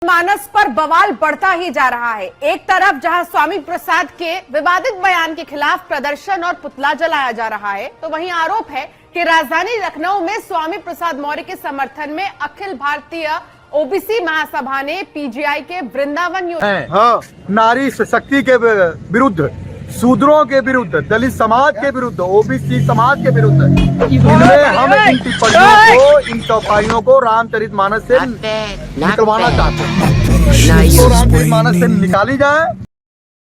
मानस पर बवाल बढ़ता ही जा रहा है। एक तरफ जहां स्वामी प्रसाद के विवादित बयान के खिलाफ प्रदर्शन और पुतला जलाया जा रहा है, तो वहीं आरोप है कि राजधानी लखनऊ में स्वामी प्रसाद मौर्य के समर्थन में अखिल भारतीय ओबीसी महासभा ने पीजीआई के वृंदावन नारी शक्ति के विरुद्ध, शूद्रों के विरुद्ध, दलित समाज के विरुद्ध, ओबीसी समाज के विरुद्ध इनमें हम इन टिप्पणियों को, इन चौपाइयों को रामचरितमानस से निकलवाना चाहते हैं। तो रामचरितमानस से निकाली जाए।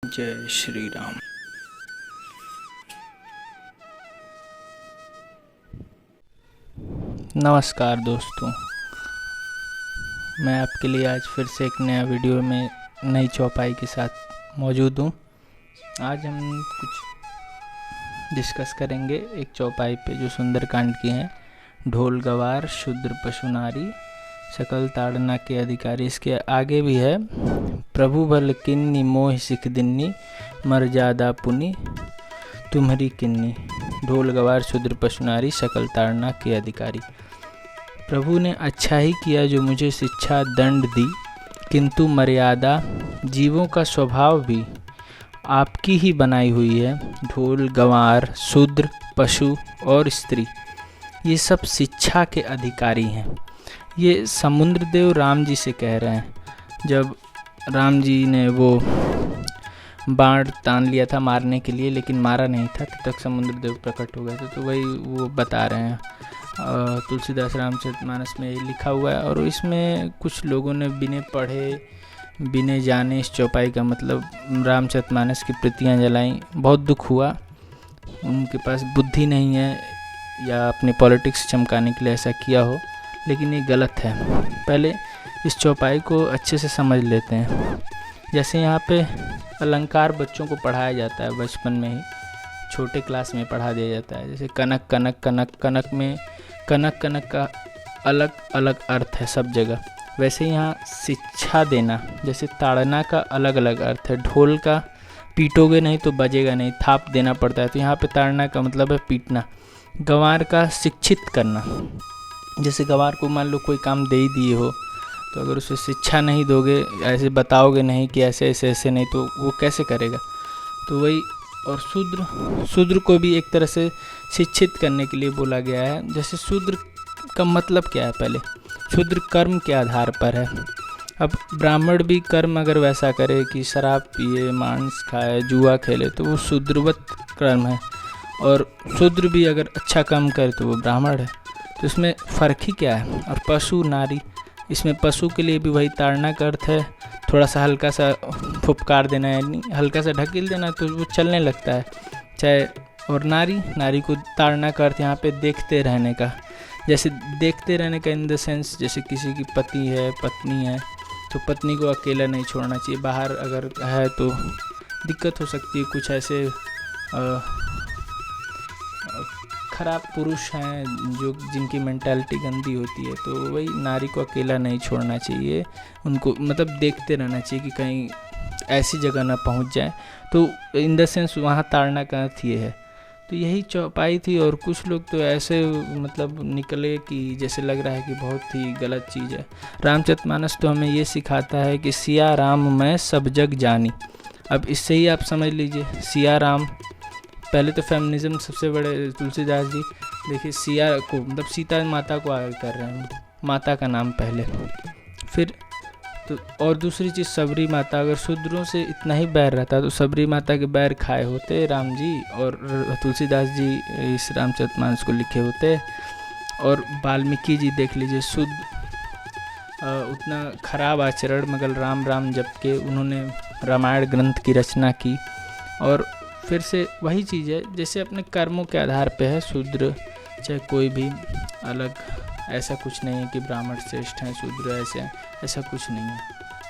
जय श्री राम। नमस्कार दोस्तों, मैं आपके लिए आज फिर से एक नया वीडियो में नई चौपाई के साथ मौजूद हूँ। आज हम कुछ डिस्कस करेंगे एक चौपाई पे जो सुंदरकांड की है। ढोल गवार शूद्र पशु नारी सकल ताड़ना के अधिकारी। इसके आगे भी है, प्रभु बल किन्नी मोह सिख दिन्नी मर्यादा पुनि तुम्हारी किन्नी। ढोल गवार शूद्र पशु नारी सकल ताड़ना के अधिकारी। प्रभु ने अच्छा ही किया जो मुझे शिक्षा दंड दी, किंतु मर्यादा जीवों का स्वभाव भी आपकी ही बनाई हुई है। ढोल गंवार शूद्र पशु और स्त्री ये सब शिक्षा के अधिकारी हैं। ये समुद्रदेव राम जी से कह रहे हैं। जब राम जी ने वो बाण तान लिया था मारने के लिए, लेकिन मारा नहीं था, तब तक समुद्रदेव प्रकट हो गए थे। तो वही वो बता रहे हैं। तुलसीदास रामचरितमानस में ये लिखा हुआ है, और इसमें कुछ लोगों ने बिना पढ़े बिना जाने इस चौपाई का मतलब रामचरितमानस की प्रतियां जलाई। बहुत दुख हुआ। उनके पास बुद्धि नहीं है या अपने पॉलिटिक्स चमकाने के लिए ऐसा किया हो, लेकिन ये गलत है। पहले इस चौपाई को अच्छे से समझ लेते हैं। जैसे यहाँ पे अलंकार बच्चों को पढ़ाया जाता है, बचपन में ही छोटे क्लास में पढ़ा दिया जाता है। जैसे कनक कनक कनक, कनक में कनक कनक का अलग अलग अर्थ है सब जगह। वैसे यहाँ शिक्षा देना, जैसे ताड़ना का अलग अलग अर्थ है। ढोल का पीटोगे नहीं तो बजेगा नहीं, थाप देना पड़ता है, तो यहाँ पे ताड़ना का मतलब है पीटना। गंवार का शिक्षित करना, जैसे गंवार को मान लो कोई काम दे ही दिए हो, तो अगर उसे शिक्षा नहीं दोगे, ऐसे बताओगे नहीं कि ऐसे ऐसे ऐसे नहीं, तो वो कैसे करेगा। तो वही। और शूद्र को भी एक तरह से शिक्षित करने के लिए बोला गया है। जैसे शूद्र का मतलब क्या है, पहले शूद्र कर्म के आधार पर है। अब ब्राह्मण भी कर्म अगर वैसा करे कि शराब पिए, मांस खाए, जुआ खेले, तो वो शूद्रवत कर्म है। और शूद्र भी अगर अच्छा काम करे तो वो ब्राह्मण है। तो इसमें फ़र्क ही क्या है। और पशु नारी, इसमें पशु के लिए भी वही ताड़ना का अर्थ है। थोड़ा सा हल्का सा फुफकार देना, यानी हल्का सा ढकेल देना तो वो चलने लगता है चाहे। और नारी को ताड़ना का अर्थ यहाँ पे देखते रहने का। जैसे देखते रहने का इन द सेंस, जैसे किसी की पति है, पत्नी है, तो पत्नी को अकेला नहीं छोड़ना चाहिए। बाहर अगर है तो दिक्कत हो सकती है। कुछ ऐसे खराब पुरुष हैं जो जिनकी मेंटालिटी गंदी होती है, तो वही नारी को अकेला नहीं छोड़ना चाहिए। उनको मतलब देखते रहना चाहिए कि कहीं ऐसी जगह ना पहुंच जाए। तो इन द सेंस वहाँ ताड़ना का अर्थ ये है। तो यही चौपाई थी। और कुछ लोग तो ऐसे मतलब निकले कि जैसे लग रहा है कि बहुत ही गलत चीज़ है। रामचरितमानस तो हमें ये सिखाता है कि सिया राम मैं सब जग जानी। अब इससे ही आप समझ लीजिए, सिया राम, पहले तो फेमिनिज्म सबसे बड़े तुलसीदास जी, देखिए सिया को मतलब सीता माता को आगे कर रहे हैं, माता का नाम पहले। फिर तो और दूसरी चीज़ सबरी माता, अगर शूद्रों से इतना ही बैर रहता तो सबरी माता के बैर खाए होते राम जी, और तुलसीदास जी इस रामचरितमानस को लिखे होते। और वाल्मीकि जी देख लीजिए, शुद्ध उतना खराब आचरण मगर राम राम जप के उन्होंने रामायण ग्रंथ की रचना की। और फिर से वही चीज़ है, जैसे अपने कर्मों के आधार पे है शूद्र, चाहे कोई भी अलग। ऐसा कुछ नहीं है कि ब्राह्मण श्रेष्ठ हैं, शूद्र ऐसे हैं, ऐसा कुछ नहीं है।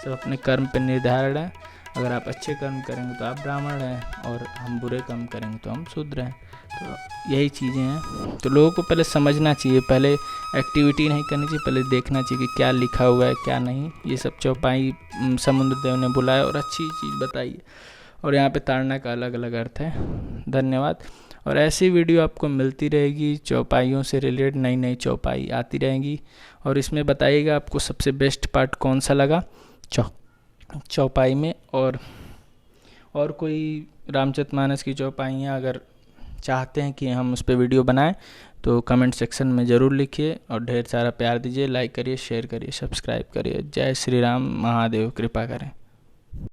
सब अपने कर्म पे निर्धारण है। अगर आप अच्छे कर्म करेंगे तो आप ब्राह्मण हैं, और हम बुरे कर्म करेंगे तो हम शूद्र हैं। तो यही चीज़ें हैं। तो लोगों को पहले समझना चाहिए, पहले एक्टिविटी नहीं करनी चाहिए, पहले देखना चाहिए कि क्या लिखा हुआ है क्या नहीं। ये सब चौपाई समुद्रदेव ने बुलाया और अच्छी चीज़ बताई। और यहाँ पे ताड़ना का अलग अलग अर्थ है। धन्यवाद। और ऐसी वीडियो आपको मिलती रहेगी, चौपाइयों से रिलेटेड नई नई चौपाई आती रहेंगी। और इसमें बताइएगा आपको सबसे बेस्ट पार्ट कौन सा लगा। चौपाई में। और कोई रामचरितमानस की चौपाइयाँ अगर चाहते हैं कि हम उस पर वीडियो बनाएं तो कमेंट सेक्शन में ज़रूर लिखिए और ढेर सारा प्यार दीजिए, लाइक करिए, शेयर करिए, सब्सक्राइब करिए। जय श्री राम, महादेव कृपा करें।